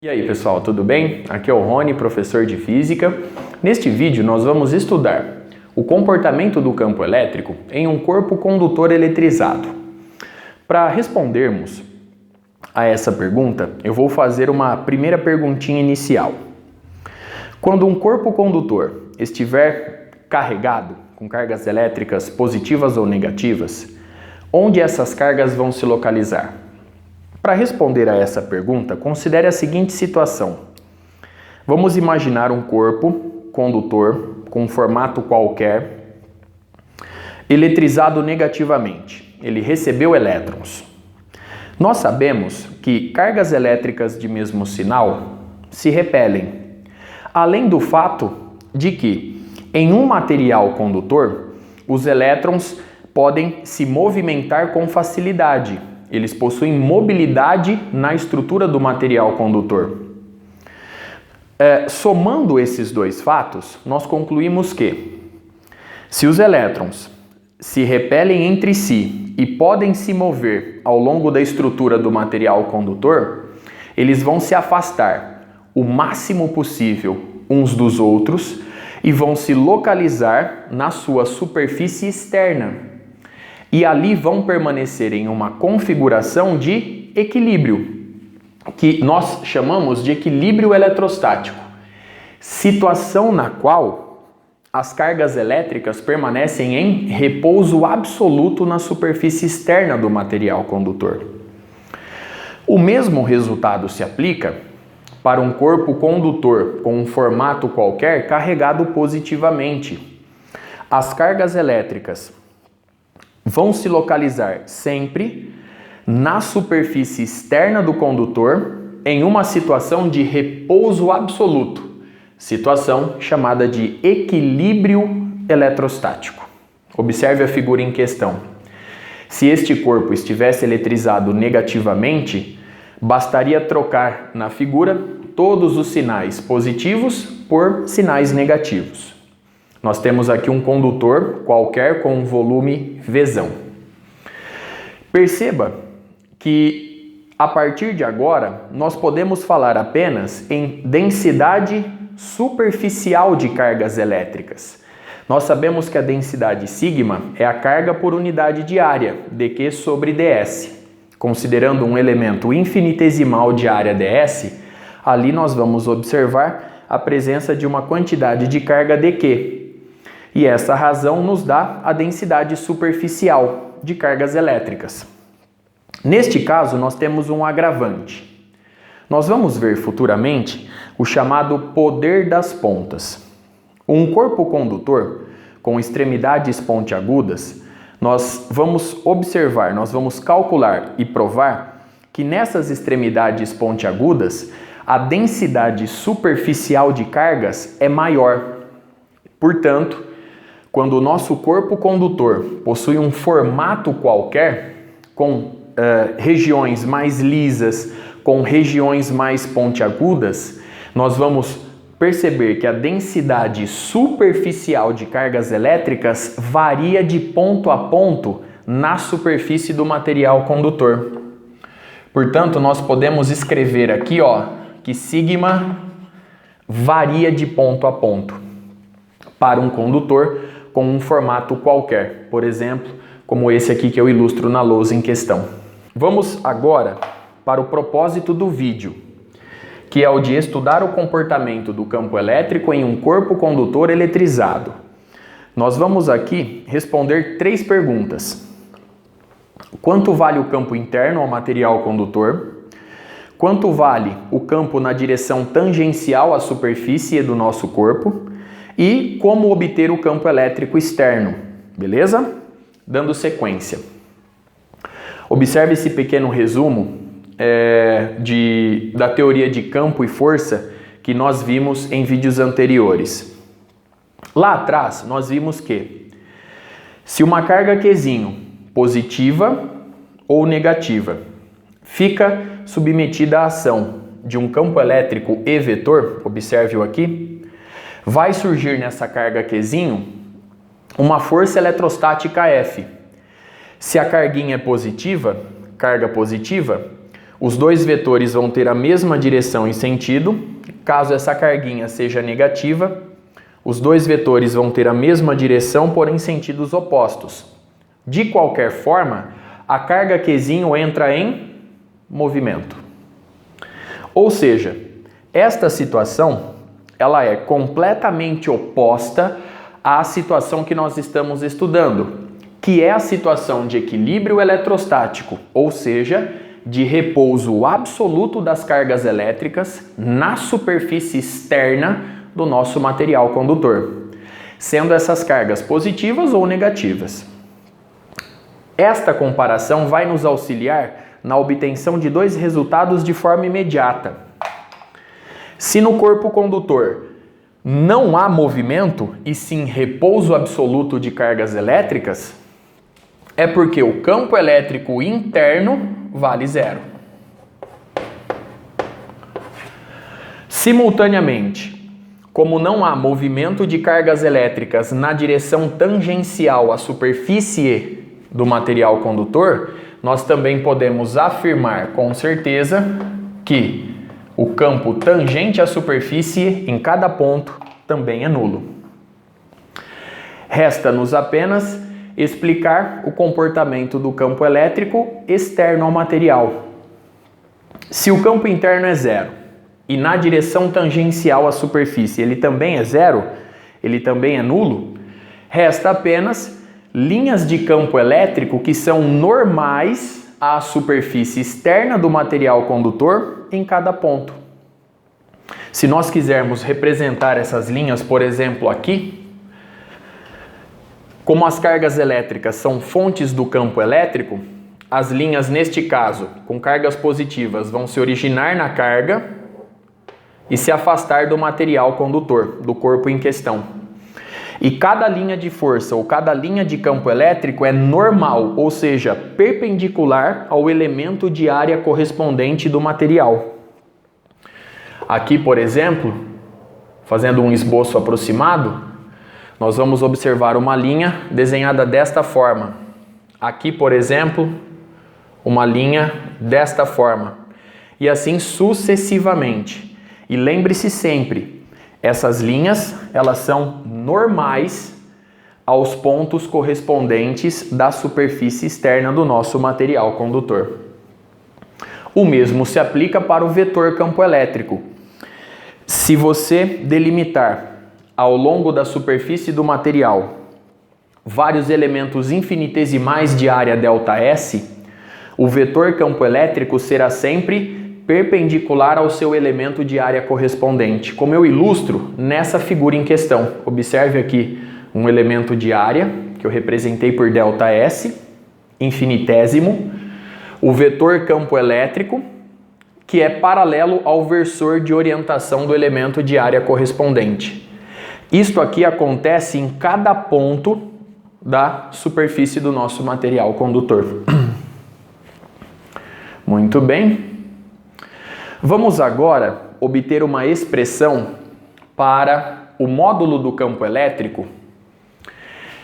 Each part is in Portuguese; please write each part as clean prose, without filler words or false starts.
E aí pessoal, tudo bem? Aqui é o Rony, professor de Física. Neste vídeo nós vamos estudar o comportamento do campo elétrico em um corpo condutor eletrizado. Para respondermos a essa pergunta, eu vou fazer uma primeira perguntinha inicial. Quando um corpo condutor estiver carregado com cargas elétricas positivas ou negativas, onde essas cargas vão se localizar? Para responder a essa pergunta, considere a seguinte situação. Vamos imaginar um corpo condutor com um formato qualquer, eletrizado negativamente. Ele recebeu elétrons. Nós sabemos que cargas elétricas de mesmo sinal se repelem, além do fato de que, em um material condutor, os elétrons podem se movimentar com facilidade. Eles possuem mobilidade na estrutura do material condutor. Somando esses dois fatos, nós concluímos que, se os elétrons se repelem entre si e podem se mover ao longo da estrutura do material condutor, eles vão se afastar o máximo possível uns dos outros e vão se localizar na sua superfície externa. E ali vão permanecer em uma configuração de equilíbrio, que nós chamamos de equilíbrio eletrostático, situação na qual as cargas elétricas permanecem em repouso absoluto na superfície externa do material condutor. O mesmo resultado se aplica para um corpo condutor com um formato qualquer carregado positivamente. As cargas elétricas vão se localizar sempre na superfície externa do condutor em uma situação de repouso absoluto, situação chamada de equilíbrio eletrostático. Observe a figura em questão. Se este corpo estivesse eletrizado negativamente, bastaria trocar na figura todos os sinais positivos por sinais negativos. Nós temos aqui um condutor qualquer com um volume Vzão. Perceba que, a partir de agora, nós podemos falar apenas em densidade superficial de cargas elétricas. Nós sabemos que a densidade sigma é a carga por unidade de área, dq sobre ds. Considerando um elemento infinitesimal de área ds, ali nós vamos observar a presença de uma quantidade de carga dq. E essa razão nos dá a densidade superficial de cargas elétricas. Neste caso, nós temos um agravante. Nós vamos ver futuramente o chamado poder das pontas. Um corpo condutor com extremidades pontiagudas, nós vamos observar, nós vamos calcular e provar que nessas extremidades pontiagudas a densidade superficial de cargas é maior. Portanto, quando o nosso corpo condutor possui um formato qualquer, com regiões mais lisas, com regiões mais pontiagudas, nós vamos perceber que a densidade superficial de cargas elétricas varia de ponto a ponto na superfície do material condutor. Portanto, nós podemos escrever aqui, que sigma varia de ponto a ponto para um condutor com um formato qualquer, por exemplo, como esse aqui que eu ilustro na lousa em questão. Vamos agora para o propósito do vídeo, que é o de estudar o comportamento do campo elétrico em um corpo condutor eletrizado. Nós vamos aqui responder 3 perguntas. Quanto vale o campo interno ao material condutor? Quanto vale o campo na direção tangencial à superfície do nosso corpo? E como obter o campo elétrico externo, beleza? Dando sequência. Observe esse pequeno resumo da teoria de campo e força que nós vimos em vídeos anteriores. Lá atrás, nós vimos que se uma carga Qzinho, positiva ou negativa, fica submetida à ação de um campo elétrico E vetor, observe-o aqui, vai surgir nessa carga Qzinho uma força eletrostática F. Se a carguinha é positiva, carga positiva, Os dois vetores vão ter a mesma direção e sentido. Caso essa carguinha seja negativa, os dois vetores vão ter a mesma direção, porém sentidos opostos. De qualquer forma, a carga Qzinho entra em movimento. Ou seja, esta situação ela é completamente oposta à situação que nós estamos estudando, que é a situação de equilíbrio eletrostático, ou seja, de repouso absoluto das cargas elétricas na superfície externa do nosso material condutor, sendo essas cargas positivas ou negativas. Esta comparação vai nos auxiliar na obtenção de dois resultados de forma imediata. Se no corpo condutor não há movimento e sim repouso absoluto de cargas elétricas, é porque o campo elétrico interno vale zero. Simultaneamente, como não há movimento de cargas elétricas na direção tangencial à superfície do material condutor, nós também podemos afirmar com certeza que o campo tangente à superfície em cada ponto também é nulo. Resta-nos apenas explicar o comportamento do campo elétrico externo ao material. Se o campo interno é zero e na direção tangencial à superfície ele também é zero, ele também é nulo, resta apenas linhas de campo elétrico que são normais à superfície externa do material condutor em cada ponto. Se nós quisermos representar essas linhas, por exemplo, aqui, como as cargas elétricas são fontes do campo elétrico, as linhas, neste caso, com cargas positivas, vão se originar na carga e se afastar do material condutor, do corpo em questão. E cada linha de força ou cada linha de campo elétrico é normal, ou seja, perpendicular ao elemento de área correspondente do material. Aqui, por exemplo, fazendo um esboço aproximado, nós vamos observar uma linha desenhada desta forma. Aqui, por exemplo, uma linha desta forma. E assim sucessivamente. E lembre-se sempre, essas linhas, elas são normais aos pontos correspondentes da superfície externa do nosso material condutor. O mesmo se aplica para o vetor campo elétrico. Se você delimitar ao longo da superfície do material vários elementos infinitesimais de área ΔS, o vetor campo elétrico será sempre perpendicular ao seu elemento de área correspondente, como eu ilustro nessa figura em questão. Observe aqui um elemento de área, que eu representei por ΔS, infinitésimo, o vetor campo elétrico, que é paralelo ao versor de orientação do elemento de área correspondente. Isto aqui acontece em cada ponto da superfície do nosso material condutor. Muito bem. Vamos agora obter uma expressão para o módulo do campo elétrico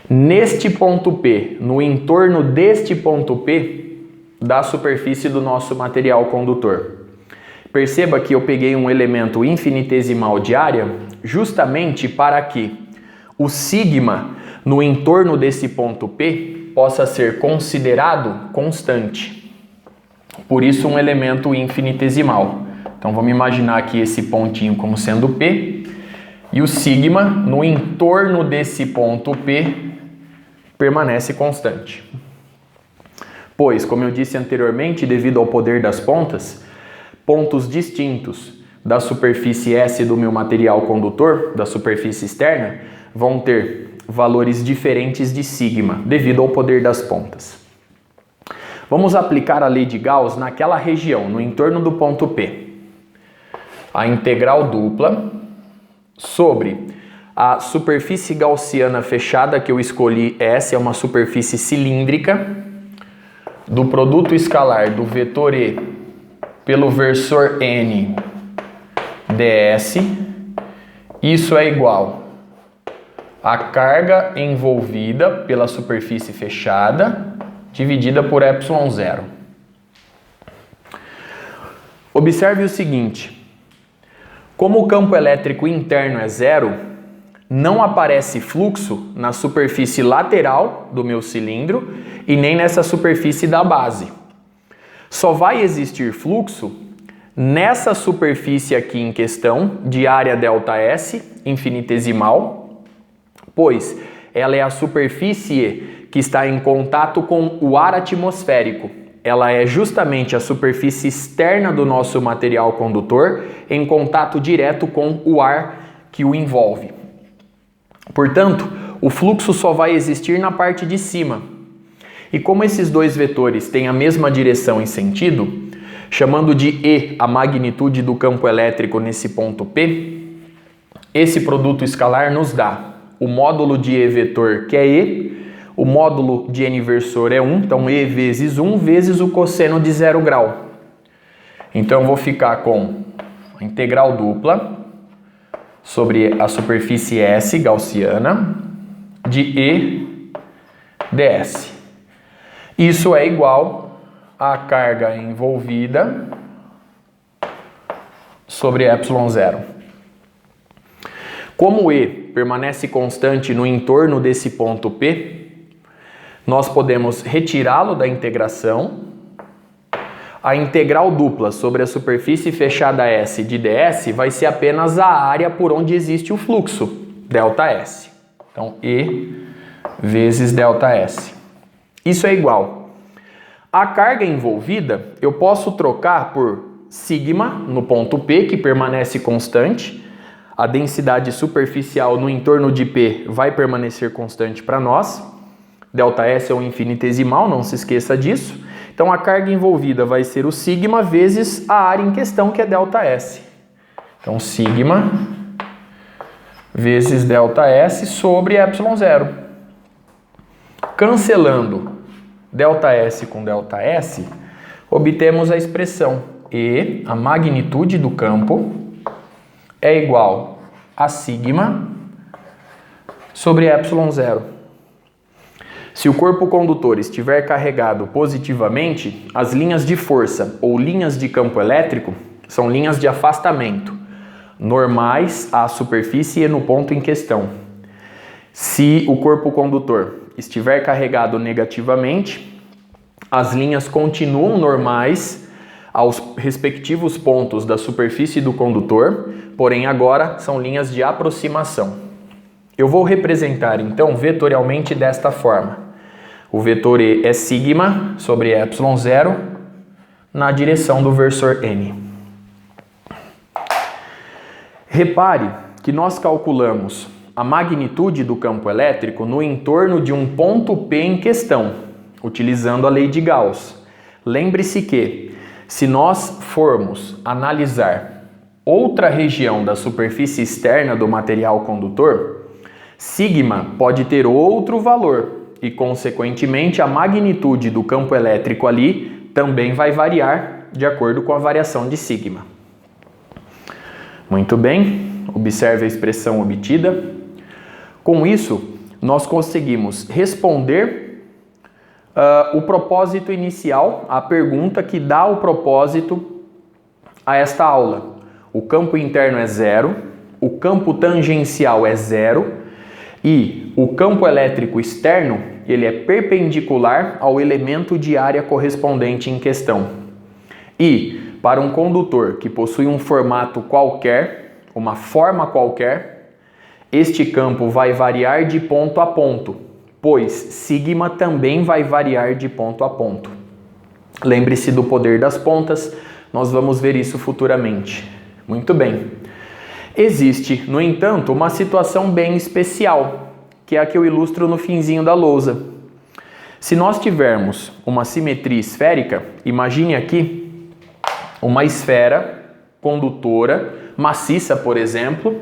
neste ponto P, no entorno deste ponto P da superfície do nosso material condutor. Perceba que eu peguei um elemento infinitesimal de área justamente para que o sigma no entorno desse ponto P possa ser considerado constante. Por isso um elemento infinitesimal. Então vamos imaginar aqui esse pontinho como sendo P e o sigma no entorno desse ponto P permanece constante. Pois, como eu disse anteriormente, devido ao poder das pontas, pontos distintos da superfície S do meu material condutor, da superfície externa, vão ter valores diferentes de sigma, devido ao poder das pontas. Vamos aplicar a lei de Gauss naquela região, no entorno do ponto P. A integral dupla sobre a superfície gaussiana fechada que eu escolhi, S é uma superfície cilíndrica, do produto escalar do vetor E pelo versor N ds, isso é igual a carga envolvida pela superfície fechada dividida por ε0. Observe o seguinte: como o campo elétrico interno é zero, não aparece fluxo na superfície lateral do meu cilindro e nem nessa superfície da base. Só vai existir fluxo nessa superfície aqui em questão, de área ΔS, infinitesimal, pois ela é a superfície que está em contato com o ar atmosférico. Ela é justamente a superfície externa do nosso material condutor em contato direto com o ar que o envolve. Portanto, o fluxo só vai existir na parte de cima. E como esses dois vetores têm a mesma direção e sentido, chamando de E a magnitude do campo elétrico nesse ponto P, esse produto escalar nos dá o módulo de E vetor, que é E, o módulo de N inversor é 1, então E vezes 1 vezes o cosseno de 0 grau. Então eu vou ficar com a integral dupla sobre a superfície S gaussiana de E ds. Isso é igual a carga envolvida sobre ε0. Como E permanece constante no entorno desse ponto P, nós podemos retirá-lo da integração. A integral dupla sobre a superfície fechada S de ds vai ser apenas a área por onde existe o fluxo, ΔS. Então, E vezes ΔS. Isso é igual. A carga envolvida eu posso trocar por sigma no ponto P, que permanece constante. A densidade superficial no entorno de P vai permanecer constante para nós. ΔS é um infinitesimal, não se esqueça disso. Então a carga envolvida vai ser o sigma vezes a área em questão, que é ΔS. Então sigma vezes ΔS sobre ε0. Cancelando ΔS com ΔS, obtemos a expressão E, a magnitude do campo, é igual a sigma sobre ε0. Se o corpo condutor estiver carregado positivamente, as linhas de força ou linhas de campo elétrico são linhas de afastamento, normais à superfície e no ponto em questão. Se o corpo condutor estiver carregado negativamente, as linhas continuam normais aos respectivos pontos da superfície do condutor, porém agora são linhas de aproximação. Eu vou representar então vetorialmente desta forma. O vetor E é sigma sobre ε0 na direção do versor N. Repare que nós calculamos a magnitude do campo elétrico no entorno de um ponto P em questão, utilizando a lei de Gauss. Lembre-se que, se nós formos analisar outra região da superfície externa do material condutor, sigma pode ter outro valor e, consequentemente, a magnitude do campo elétrico ali também vai variar de acordo com a variação de sigma. Muito bem, observe a expressão obtida. Com isso, nós conseguimos responder o propósito inicial, a pergunta que dá o propósito a esta aula. O campo interno é zero, o campo tangencial é zero e o campo elétrico externo ele é perpendicular ao elemento de área correspondente em questão. E para um condutor que possui um formato qualquer, uma forma qualquer, este campo vai variar de ponto a ponto, pois sigma também vai variar de ponto a ponto. Lembre-se do poder das pontas, nós vamos ver isso futuramente. Muito bem. Existe, no entanto, uma situação bem especial, que é a que eu ilustro no finzinho da lousa. Se nós tivermos uma simetria esférica, imagine aqui uma esfera condutora, maciça, por exemplo,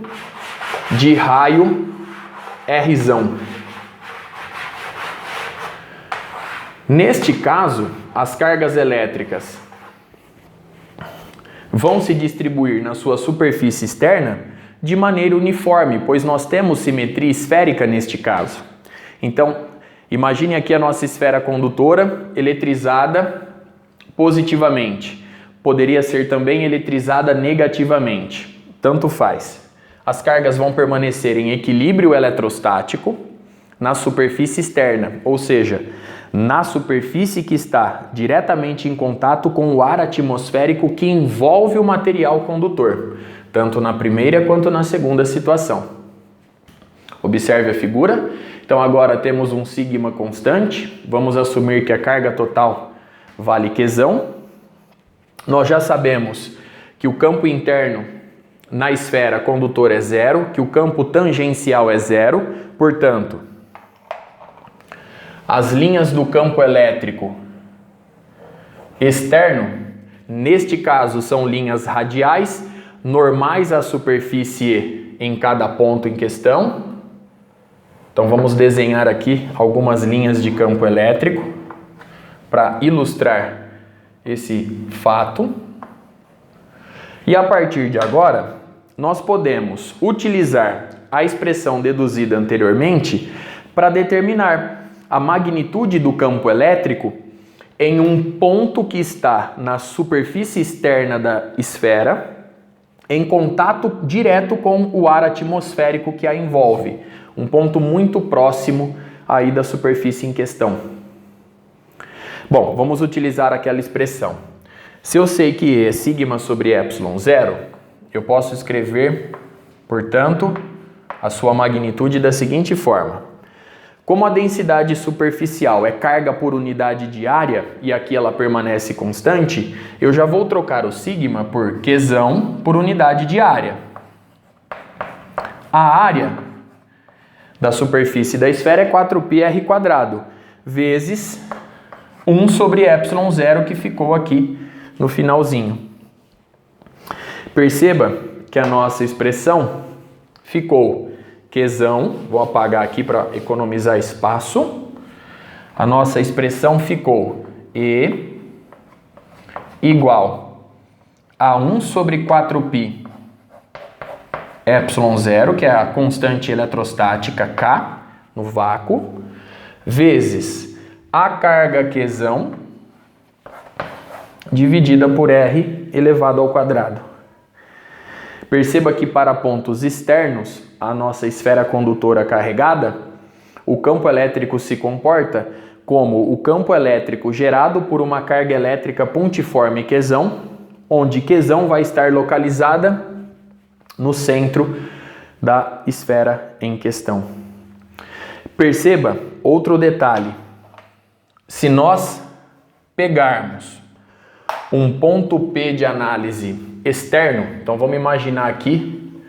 de raio Rzão. Neste caso, as cargas elétricas vão se distribuir na sua superfície externa de maneira uniforme, pois nós temos simetria esférica neste caso. Então, imagine aqui a nossa esfera condutora eletrizada positivamente poderia ser também eletrizada negativamente. Tanto faz. As cargas vão permanecer em equilíbrio eletrostático na superfície externa, ou seja, na superfície que está diretamente em contato com o ar atmosférico que envolve o material condutor, tanto na primeira quanto na segunda situação. Observe a figura. Então agora temos um sigma constante, vamos assumir que a carga total vale Qzão. Nós já sabemos que o campo interno na esfera condutora é zero, que o campo tangencial é zero, portanto, as linhas do campo elétrico externo, neste caso são linhas radiais, normais à superfície em cada ponto em questão. Então vamos desenhar aqui algumas linhas de campo elétrico para ilustrar esse fato. E a partir de agora, nós podemos utilizar a expressão deduzida anteriormente para determinar a magnitude do campo elétrico em um ponto que está na superfície externa da esfera, em contato direto com o ar atmosférico que a envolve. Um ponto muito próximo aí da superfície em questão. Bom, vamos utilizar aquela expressão. Se eu sei que E é sigma sobre epsilon zero, eu posso escrever, portanto, a sua magnitude da seguinte forma. Como a densidade superficial é carga por unidade de área, e aqui ela permanece constante, eu já vou trocar o sigma por Qzão por unidade de área. A área da superfície da esfera é 4πr², vezes 1 sobre epsilon zero que ficou aqui no finalzinho. Perceba que a nossa expressão ficou Qzão, vou apagar aqui para economizar espaço. A nossa expressão ficou E igual a 1 sobre 4π epsilon zero, que é a constante eletrostática K no vácuo, vezes a carga Qzão dividida por R elevado ao quadrado. Perceba que para pontos externos, a nossa esfera condutora carregada, o campo elétrico se comporta como o campo elétrico gerado por uma carga elétrica pontiforme Qzão, onde Qzão vai estar localizada no centro da esfera em questão. Perceba outro detalhe. Se nós pegarmos um ponto P de análise externo, então vamos imaginar aqui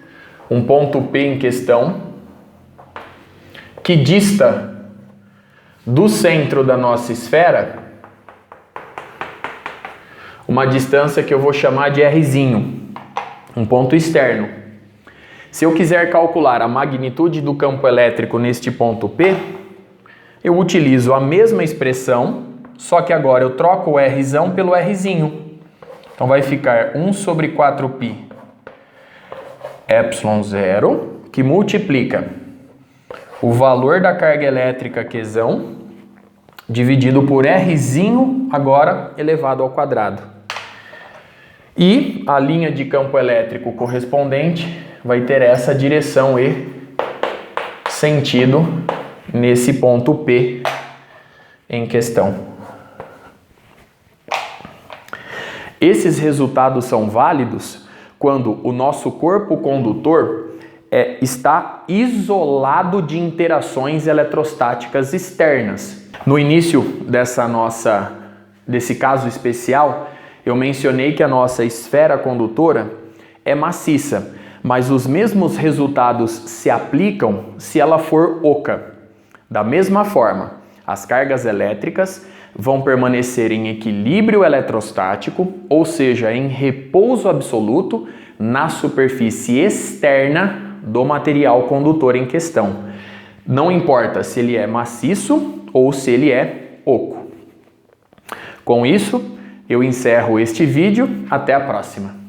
um ponto P em questão que dista do centro da nossa esfera uma distância que eu vou chamar de Rzinho, um ponto externo. Se eu quiser calcular a magnitude do campo elétrico neste ponto P, eu utilizo a mesma expressão, só que agora eu troco o Rzão pelo Rzinho. Então vai ficar 1 sobre 4π epsilon zero, que multiplica o valor da carga elétrica Qzão, dividido por Rzinho, agora elevado ao quadrado. E a linha de campo elétrico correspondente vai ter essa direção E, sentido nesse ponto P em questão. Esses resultados são válidos quando o nosso corpo condutor está isolado de interações eletrostáticas externas. No início desse caso especial, eu mencionei que a nossa esfera condutora é maciça, mas os mesmos resultados se aplicam se ela for oca. Da mesma forma, as cargas elétricas vão permanecer em equilíbrio eletrostático, ou seja, em repouso absoluto, na superfície externa do material condutor em questão. Não importa se ele é maciço ou se ele é oco. Com isso, eu encerro este vídeo. Até a próxima.